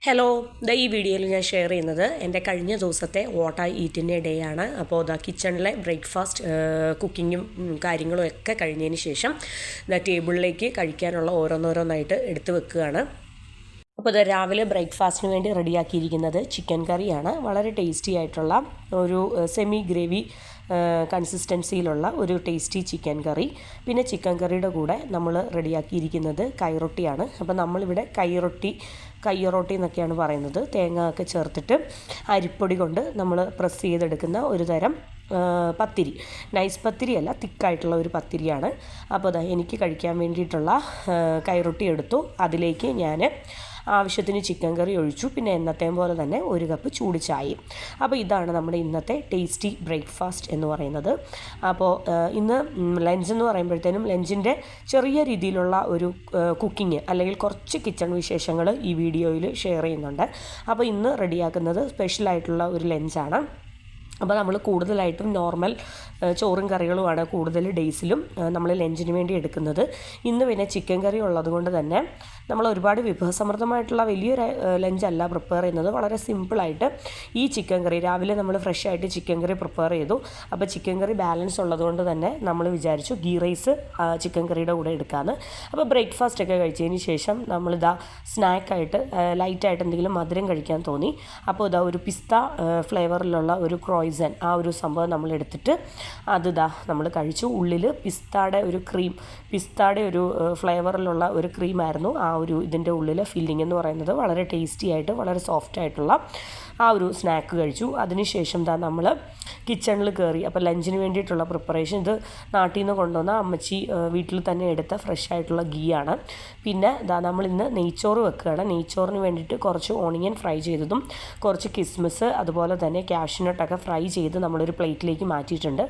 Hello, ഈ വീഡിയോയിൽ ഞാൻ ഷെയർ ചെയ്യുന്നത് എൻ്റെ കഴിഞ്ഞ ദിവസത്തെ വാട്ട് ഐ ഈറ്റിൻ്റെ ഡേ ആണ്. അപ്പോൾ കിച്ചണിലെ ബ്രേക്ക്ഫാസ്റ്റ് കുക്കിങ്ങും കാര്യങ്ങളും ഒക്കെ കഴിഞ്ഞതിന് ശേഷം ടേബിളിലേക്ക് കഴിക്കാനുള്ള ഓരോന്നോരോന്നായിട്ട് എടുത്ത് വെക്കുകയാണ്. അപ്പോൾ രാവിലെ ബ്രേക്ക്ഫാസ്റ്റിന് വേണ്ടി റെഡിയാക്കിയിരിക്കുന്നത് ചിക്കൻ കറിയാണ്. വളരെ ടേസ്റ്റി ആയിട്ടുള്ള ഒരു സെമി ഗ്രേവി കൺസിസ്റ്റൻസിയിലുള്ള ഒരു ടേസ്റ്റി ചിക്കൻ കറി. പിന്നെ ചിക്കൻ കറിയുടെ കൂടെ നമ്മൾ റെഡിയാക്കിയിരിക്കുന്നത് കൈറൊട്ടിയാണ്. അപ്പോൾ നമ്മളിവിടെ കയ്യൊറൊട്ടി എന്നൊക്കെയാണ് പറയുന്നത്. തേങ്ങ ഒക്കെ ചേർത്തിട്ട് അരിപ്പൊടി കൊണ്ട് നമ്മൾ പ്രസ് ചെയ്തെടുക്കുന്ന ഒരു തരം പത്തിരി. നൈസ് പത്തിരിയല്ല, തിക്കായിട്ടുള്ള ഒരു പത്തിരിയാണ്. അപ്പോൾ എനിക്ക് കഴിക്കാൻ വേണ്ടിയിട്ടുള്ള കൈറൊട്ടി എടുത്തു. അതിലേക്ക് ഞാൻ ആവശ്യത്തിന് ചിക്കൻ കറി ഒഴിച്ചു. പിന്നെ എന്നത്തെയും പോലെ തന്നെ ഒരു കപ്പ് ചൂട് ചായയും. അപ്പോൾ ഇതാണ് നമ്മുടെ ഇന്നത്തെ ടേസ്റ്റി ബ്രേക്ക്ഫാസ്റ്റ് എന്ന് പറയുന്നത്. അപ്പോൾ ഇന്ന് ലഞ്ച് എന്ന് പറയുമ്പോഴത്തേനും ലഞ്ചിൻ്റെ ചെറിയ രീതിയിലുള്ള ഒരു കുക്കിംഗ് അല്ലെങ്കിൽ കുറച്ച് കിച്ചൺ വിശേഷങ്ങൾ ഈ വീഡിയോയിൽ ഷെയർ ചെയ്യുന്നുണ്ട്. അപ്പോൾ ഇന്ന് റെഡിയാക്കുന്നത് സ്പെഷ്യലായിട്ടുള്ള ഒരു ലഞ്ചാണ്. അപ്പോൾ നമ്മൾ കൂടുതലായിട്ടും നോർമൽ ചോറും കറികളുമാണ് കൂടുതൽ ഡേയ്സിലും നമ്മൾ ലഞ്ചിന് വേണ്ടി എടുക്കുന്നത്. ഇന്ന് പിന്നെ ചിക്കൻ കറി ഉള്ളത് കൊണ്ട് തന്നെ നമ്മൾ ഒരുപാട് വിഭവസമൃദ്ധമായിട്ടുള്ള വലിയൊരു ലഞ്ചല്ല പ്രിപ്പയർ ചെയ്യുന്നത്. വളരെ സിമ്പിളായിട്ട് ഈ ചിക്കൻ കറി രാവിലെ നമ്മൾ ഫ്രഷ് ആയിട്ട് ചിക്കൻ കറി പ്രിപ്പയർ ചെയ്തു. അപ്പോൾ ചിക്കൻ കറി ബാലൻസ് ഉള്ളതുകൊണ്ട് തന്നെ നമ്മൾ വിചാരിച്ചു ഗീ റൈസ് ചിക്കൻ കറിയുടെ കൂടെ എടുക്കാമെന്ന്. അപ്പോൾ ബ്രേക്ക്ഫാസ്റ്റ് ഒക്കെ കഴിച്ചതിന് ശേഷം നമ്മളിതാ സ്നാക്കായിട്ട് ലൈറ്റായിട്ട് എന്തെങ്കിലും മധുരം കഴിക്കാൻ തോന്നി. അപ്പോൾ ഒരു പിസ്ത ഫ്ലേവറിലുള്ള ഒരു ക്രോയിസൻ ആ ഒരു സംഭവം നമ്മൾ എടുത്തിട്ട് അത് നമ്മൾ കഴിച്ചു. ഉള്ളിൽ പിസ്തയുടെ ഒരു ഫ്ലേവറിലുള്ള ഒരു ക്രീമായിരുന്നു ആ ഒരു ഇതിൻ്റെ ഉള്ളിലെ ഫില്ലിംഗ് എന്ന് പറയുന്നത്. വളരെ ടേസ്റ്റി ആയിട്ട് വളരെ സോഫ്റ്റ് ആയിട്ടുള്ള ആ ഒരു സ്നാക്ക് കഴിച്ചു. അതിനുശേഷം നമ്മൾ കിച്ചണിൽ കയറി. അപ്പോൾ ലഞ്ചിന് വേണ്ടിയിട്ടുള്ള പ്രിപ്പറേഷൻ ഇത് നാട്ടിൽ നിന്ന് കൊണ്ടുവന്ന അമ്മച്ചി വീട്ടിൽ തന്നെ എടുത്ത ഫ്രഷ് ആയിട്ടുള്ള ഗീ ആണ്. പിന്നെ നമ്മളിന്ന് നെയ്ച്ചോറ് വെക്കുകയാണ്. നെയ്ച്ചോറിന് വേണ്ടിയിട്ട് കുറച്ച് ഓണിയൻ ഫ്രൈ ചെയ്തതും കുറച്ച് കിസ്മിസ് അതുപോലെ തന്നെ കാഷ്യൂനട്ടൊക്കെ ഫ്രൈ ചെയ്ത് നമ്മളൊരു പ്ലേറ്റിലേക്ക് മാറ്റിയിട്ടുണ്ട്.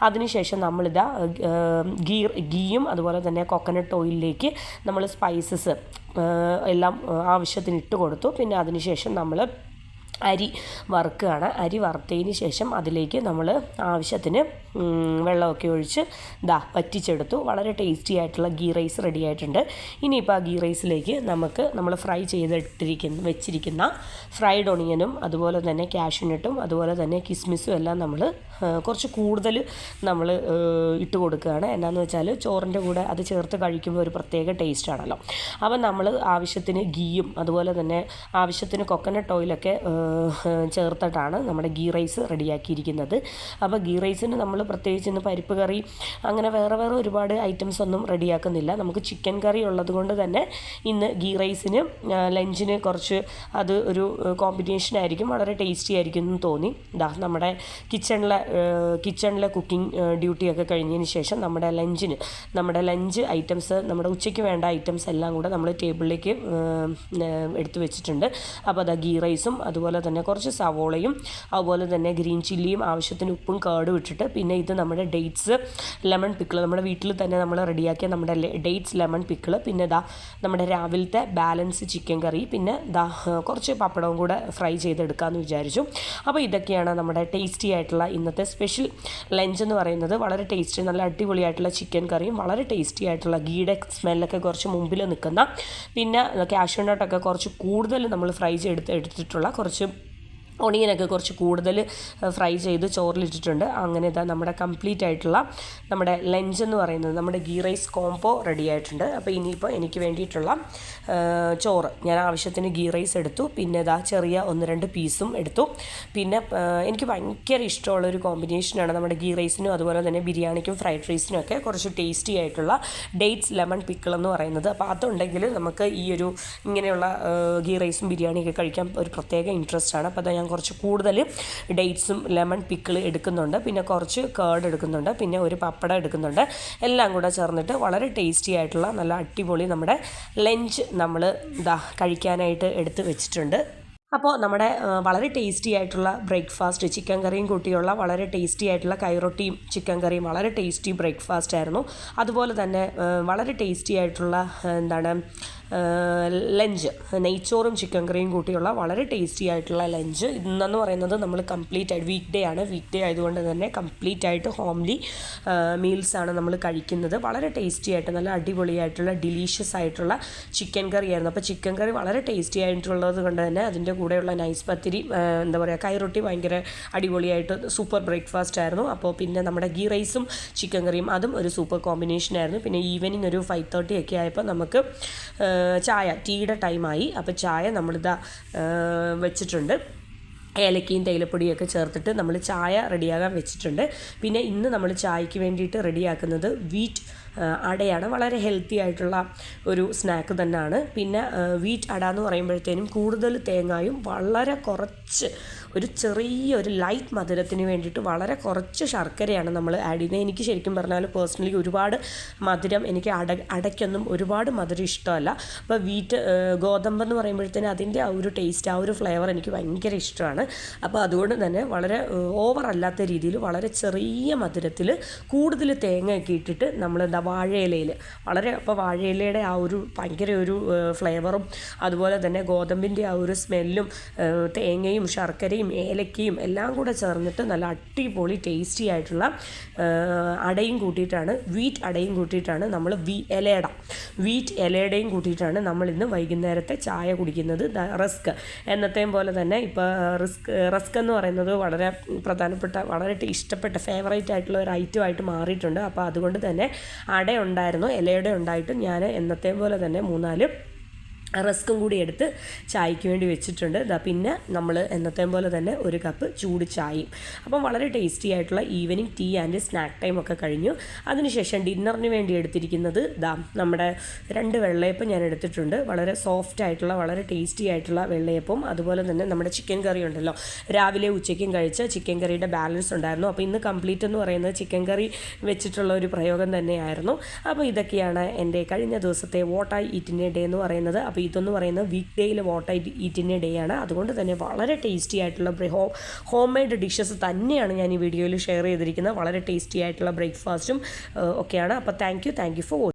അതിനുശേഷം നമ്മളിതാ ഗീയും അതുപോലെ തന്നെ കോക്കനട്ട് ഓയിലിലേക്ക് നമ്മൾ സ്പൈസസ് എല്ലാം ആവശ്യത്തിന് ഇട്ട് കൊടുത്തു. പിന്നെ അതിനുശേഷം നമ്മൾ അരി വറുക്കുകയാണ്. അരി വറുത്തതിന് ശേഷം അതിലേക്ക് നമ്മൾ ആവശ്യത്തിന് വെള്ളമൊക്കെ ഒഴിച്ച് വറ്റിച്ചെടുത്തു. വളരെ ടേസ്റ്റി ആയിട്ടുള്ള ഗീ റൈസ് റെഡി ആയിട്ടുണ്ട്. ഇനിയിപ്പോൾ ആ ഗീ റൈസിലേക്ക് നമ്മൾ ഫ്രൈ വെച്ചിരിക്കുന്ന ഫ്രൈഡ് ഒണിയനും അതുപോലെ തന്നെ കാഷ്യൂനട്ടും അതുപോലെ തന്നെ കിസ്മിസും എല്ലാം നമ്മൾ കുറച്ച് കൂടുതൽ നമ്മൾ ഇട്ട് കൊടുക്കുകയാണ്. എന്നാന്ന് വെച്ചാൽ ചോറിൻ്റെ കൂടെ അത് ചേർത്ത് കഴിക്കുമ്പോൾ ഒരു പ്രത്യേക ടേസ്റ്റ് ആണല്ലോ. അപ്പം നമ്മൾ ആവശ്യത്തിന് ഗീയും അതുപോലെ തന്നെ ആവശ്യത്തിന് കോക്കനട്ട് ഓയിലൊക്കെ ചേർത്തിട്ടാണ് നമ്മുടെ ഗീ റൈസ് റെഡിയാക്കിയിരിക്കുന്നത്. അപ്പോൾ ഗീ റൈസിന് നമ്മൾ പ്രത്യേകിച്ച് ഇന്ന് പരിപ്പ് കറി അങ്ങനെ വേറെ ഒരുപാട് ഐറ്റംസ് ഒന്നും റെഡിയാക്കുന്നില്ല. നമുക്ക് ചിക്കൻ കറി ഉള്ളത് കൊണ്ട് തന്നെ ഇന്ന് ഗീ റൈസിന് ലഞ്ചിന് കുറച്ച് അത് ഒരു കോമ്പിനേഷൻ ആയിരിക്കും, വളരെ ടേസ്റ്റി ആയിരിക്കും എന്ന് തോന്നി. നമ്മുടെ കിച്ചണിലെ കുക്കിംഗ് ഡ്യൂട്ടിയൊക്കെ കഴിഞ്ഞതിന് ശേഷം നമ്മുടെ ലഞ്ച് ഐറ്റംസ് നമ്മുടെ ഉച്ചയ്ക്ക് വേണ്ട ഐറ്റംസ് എല്ലാം കൂടെ നമ്മൾ ടേബിളിലേക്ക് എടുത്തു വെച്ചിട്ടുണ്ട്. അപ്പോൾ ഗീ റൈസും അതുപോലെ തന്നെ കുറച്ച് സവോളയും അതുപോലെ തന്നെ ഗ്രീൻ ചില്ലിയും ആവശ്യത്തിന് ഉപ്പും കേടും ഇട്ടിട്ട് പിന്നെ ഇത് നമ്മുടെ ഡേറ്റ്സ് ലെമൺ പിക്കിൾ നമ്മുടെ വീട്ടിൽ തന്നെ നമ്മൾ റെഡിയാക്കിയ നമ്മുടെ ഡേറ്റ്സ് ലെമൺ പിക്കിൾ, പിന്നെ നമ്മുടെ രാവിലത്തെ ബാലൻസ് ചിക്കൻ കറി, പിന്നെ കുറച്ച് പപ്പടവും കൂടെ ഫ്രൈ ചെയ്തെടുക്കാമെന്ന് വിചാരിച്ചു. അപ്പോൾ ഇതൊക്കെയാണ് നമ്മുടെ ടേസ്റ്റി ആയിട്ടുള്ള ഇന്നത്തെ സ്പെഷ്യൽ ലഞ്ച് എന്ന് പറയുന്നത്. വളരെ ടേസ്റ്റി നല്ല അടിപൊളിയായിട്ടുള്ള ചിക്കൻ കറിയും വളരെ ടേസ്റ്റി ആയിട്ടുള്ള ഗീയുടെ സ്മെല്ലൊക്കെ കുറച്ച് മുമ്പിൽ നിൽക്കുന്ന, പിന്നെ കാഷ്യൂനട്ടൊക്കെ കുറച്ച് കൂടുതൽ നമ്മൾ ഫ്രൈ എടുത്തിട്ടുള്ള കുറച്ച് ഒണിയനൊക്കെ കുറച്ച് കൂടുതൽ ഫ്രൈ ചെയ്ത് ചോറിലിട്ടിട്ടുണ്ട്. അങ്ങനെ നമ്മുടെ കംപ്ലീറ്റ് ആയിട്ടുള്ള നമ്മുടെ ലഞ്ച് എന്ന് പറയുന്നത് നമ്മുടെ ഗീ റൈസ് കോംബോ റെഡി ആയിട്ടുണ്ട്. അപ്പോൾ ഇനിയിപ്പോൾ എനിക്ക് വേണ്ടിയിട്ടുള്ള ചോറ് ഞാൻ ആവശ്യത്തിന് ഗീ റൈസ് എടുത്തു. പിന്നെ ചെറിയ 1-2 പീസും എടുത്തു. പിന്നെ എനിക്ക് ഭയങ്കര ഇഷ്ടമുള്ളൊരു കോമ്പിനേഷനാണ് നമ്മുടെ ഗീ റൈസിനും അതുപോലെ തന്നെ ബിരിയാണിക്കും ഫ്രൈഡ് റൈസിനും ഒക്കെ കുറച്ച് ടേസ്റ്റി ആയിട്ടുള്ള ഡേറ്റ്സ് ലെമൺ പിക്കിൾ എന്ന് പറയുന്നത്. അപ്പോൾ അതുണ്ടെങ്കിൽ നമുക്ക് ഈ ഒരു ഇങ്ങനെയുള്ള ഗീ റൈസും ബിരിയാണിയൊക്കെ കഴിക്കാൻ ഒരു പ്രത്യേക ഇൻട്രസ്റ്റ് ആണ്. അപ്പോൾ ഞാൻ കുറച്ച് കൂടുതൽ ഡേറ്റ്സും ലെമൺ പിക്കിൾ എടുക്കുന്നുണ്ട്. പിന്നെ കുറച്ച് കേർഡ് എടുക്കുന്നുണ്ട്. പിന്നെ ഒരു പപ്പടം എടുക്കുന്നുണ്ട്. എല്ലാം കൂടെ ചേർന്നിട്ട് വളരെ ടേസ്റ്റി ആയിട്ടുള്ള നല്ല അടിപൊളി നമ്മുടെ ലഞ്ച് നമ്മൾ കഴിക്കാനായിട്ട് എടുത്ത് വെച്ചിട്ടുണ്ട്. അപ്പോൾ നമ്മുടെ വളരെ ടേസ്റ്റി ആയിട്ടുള്ള ബ്രേക്ക്ഫാസ്റ്റ് ചിക്കൻ കറിയും കൂട്ടിയുള്ള വളരെ ടേസ്റ്റി ആയിട്ടുള്ള കൈറൊട്ടിയും ചിക്കൻ കറിയും വളരെ ടേസ്റ്റി ബ്രേക്ക്ഫാസ്റ്റ് ആയിരുന്നു. അതുപോലെ തന്നെ വളരെ ടേസ്റ്റി ആയിട്ടുള്ള ലഞ്ച് നെയ്ച്ചോറും ചിക്കൻ കറിയും കൂട്ടിയുള്ള വളരെ ടേസ്റ്റി ആയിട്ടുള്ള ലഞ്ച്. ഇന്നെന്ന് പറയുന്നത് നമ്മൾ കംപ്ലീറ്റ് ആയിട്ട് വീക്ക് ഡേ ആയതുകൊണ്ട് തന്നെ കംപ്ലീറ്റ് ആയിട്ട് ഹോംലി മീൽസാണ് നമ്മൾ കഴിക്കുന്നത്. വളരെ ടേസ്റ്റി ആയിട്ട് നല്ല അടിപൊളിയായിട്ടുള്ള ഡിലീഷ്യസ് ആയിട്ടുള്ള ചിക്കൻ കറിയായിരുന്നു. അപ്പോൾ ചിക്കൻ കറി വളരെ ടേസ്റ്റി ആയിട്ടുള്ളത് കൊണ്ട് തന്നെ അതിൻ്റെ കൂടെയുള്ള നൈസ് പത്തിരി, എന്താ പറയുക, കൈറൊട്ടി ഭയങ്കര അടിപൊളിയായിട്ട് സൂപ്പർ ബ്രേക്ക്ഫാസ്റ്റ് ആയിരുന്നു. അപ്പോൾ പിന്നെ നമ്മുടെ ഗീ റൈസും ചിക്കൻ കറിയും അതും ഒരു സൂപ്പർ കോമ്പിനേഷൻ ആയിരുന്നു. പിന്നെ ഈവനിങ് ഒരു 5:30 ഒക്കെ ആയപ്പോൾ നമുക്ക് ടീയുടെ ടൈമായി. അപ്പോൾ ചായ നമ്മളിതാ വെച്ചിട്ടുണ്ട്. ഏലക്കയും തേയിലപ്പൊടിയൊക്കെ ചേർത്തിട്ട് നമ്മൾ ചായ റെഡിയാകാൻ വെച്ചിട്ടുണ്ട്. പിന്നെ ഇന്ന് നമ്മൾ ചായക്ക് വേണ്ടിയിട്ട് റെഡിയാക്കുന്നത് വീറ്റ് അടയാണ്. വളരെ ഹെൽത്തി ആയിട്ടുള്ള ഒരു സ്നാക്ക് തന്നെയാണ്. പിന്നെ വീറ്റ് അട എന്ന് പറയുമ്പോഴത്തേനും കൂടുതൽ തേങ്ങായും വളരെ കുറച്ച് ഒരു ചെറിയൊരു ലൈറ്റ് മധുരത്തിന് വേണ്ടിയിട്ട് വളരെ കുറച്ച് ശർക്കരയാണ് നമ്മൾ ആഡ് ചെയ്യുന്നത്. എനിക്ക് ശരിക്കും പറഞ്ഞാൽ പേഴ്സണലി ഒരുപാട് മധുരം എനിക്ക് അടയ്ക്കൊന്നും ഒരുപാട് മധുരം ഇഷ്ടമല്ല. അപ്പോൾ ഗോതമ്പെന്ന് പറയുമ്പോഴത്തേനും അതിൻ്റെ ആ ഒരു ടേസ്റ്റ്, ആ ഒരു ഫ്ലേവർ എനിക്ക് ഭയങ്കര ഇഷ്ടമാണ്. അപ്പോൾ അതുകൊണ്ട് തന്നെ വളരെ ഓവർ അല്ലാത്ത രീതിയിൽ വളരെ ചെറിയ മധുരത്തിൽ കൂടുതൽ തേങ്ങയൊക്കെ ഇട്ടിട്ട് നമ്മൾ വാഴയിലയിൽ അപ്പോൾ വാഴയിലയുടെ ആ ഒരു ഭയങ്കര ഒരു ഫ്ലേവറും അതുപോലെ തന്നെ ഗോതമ്പിൻ്റെ ആ ഒരു സ്മെല്ലും തേങ്ങയും ശർക്കരയും ഏലക്കയും എല്ലാം കൂടെ ചേർന്നിട്ട് നല്ല അടിപൊളി ടേസ്റ്റി ആയിട്ടുള്ള അടയും കൂട്ടിയിട്ടാണ്, വീറ്റ് അടയും കൂട്ടിയിട്ടാണ് നമ്മൾ വീറ്റ് ഇലയുടെയും കൂട്ടിയിട്ടാണ് നമ്മളിന്ന് വൈകുന്നേരത്തെ ചായ കുടിക്കുന്നത്. റസ്ക് എന്നത്തെയും പോലെ തന്നെ ഇപ്പോൾ റസ്ക് എന്ന് പറയുന്നത് വളരെ പ്രധാനപ്പെട്ട, വളരെ ഇഷ്ടപ്പെട്ട ഫേവറേറ്റ് ആയിട്ടുള്ള ഒരു ഐറ്റമായിട്ട് മാറിയിട്ടുണ്ട്. അപ്പോൾ അതുകൊണ്ട് തന്നെ അട ഉണ്ടായിരുന്നു, ഇലയുടെ ഉണ്ടായിട്ട് ഞാൻ എന്നത്തെയും പോലെ തന്നെ 3-4 റസ്കും കൂടി എടുത്ത് ചായക്ക് വേണ്ടി വെച്ചിട്ടുണ്ട്. പിന്നെ നമ്മൾ എന്നത്തെയും പോലെ തന്നെ ഒരു കപ്പ് ചൂട് ചായയും. അപ്പം വളരെ ടേസ്റ്റി ആയിട്ടുള്ള evening tea and snack time ഒക്കെ കഴിഞ്ഞു. അതിനുശേഷം ഡിന്നറിന് വേണ്ടി എടുത്തിരിക്കുന്നത് നമ്മുടെ 2 വെള്ളയപ്പം ഞാൻ എടുത്തിട്ടുണ്ട്. വളരെ സോഫ്റ്റ് ആയിട്ടുള്ള വളരെ ടേസ്റ്റി ആയിട്ടുള്ള വെള്ളയപ്പം, അതുപോലെ തന്നെ നമ്മുടെ ചിക്കൻ കറി ഉണ്ടല്ലോ, രാവിലെ ഉച്ചയ്ക്കും കഴിച്ച ചിക്കൻ കറിയുടെ ബാലൻസ് ഉണ്ടായിരുന്നു. അപ്പോൾ ഇന്ന് കംപ്ലീറ്റ് എന്ന് പറയുന്നത് ചിക്കൻ കറി വെച്ചിട്ടുള്ള ഒരു പ്രയോഗം തന്നെയായിരുന്നു. അപ്പോൾ ഇതൊക്കെയാണ് എൻ്റെ കഴിഞ്ഞ ദിവസത്തെ വാട്ട് ഐ ഈറ്റിൻ്റെ ഡേ എന്ന് പറയുന്നത്. അപ്പോൾ ഇതെന്ന് പറയുന്നത് വീക്ക് ഡേയിൽ വാട്ട് ഐ ഈറ്റിൻ്റെ ഡേ ആണ്. അതുകൊണ്ട് തന്നെ വളരെ ടേസ്റ്റി ആയിട്ടുള്ള ഹോം മെയ്ഡ് ഡിഷസ് തന്നെയാണ് ഞാൻ ഈ വീഡിയോയിൽ ഷെയർ ചെയ്തിരിക്കുന്നത്. വളരെ ടേസ്റ്റി ആയിട്ടുള്ള ബ്രേക്ക്ഫാസ്റ്റും ഒക്കെയാണ്. അപ്പോൾ താങ്ക് യു ഫോർ വാച്ചിങ്.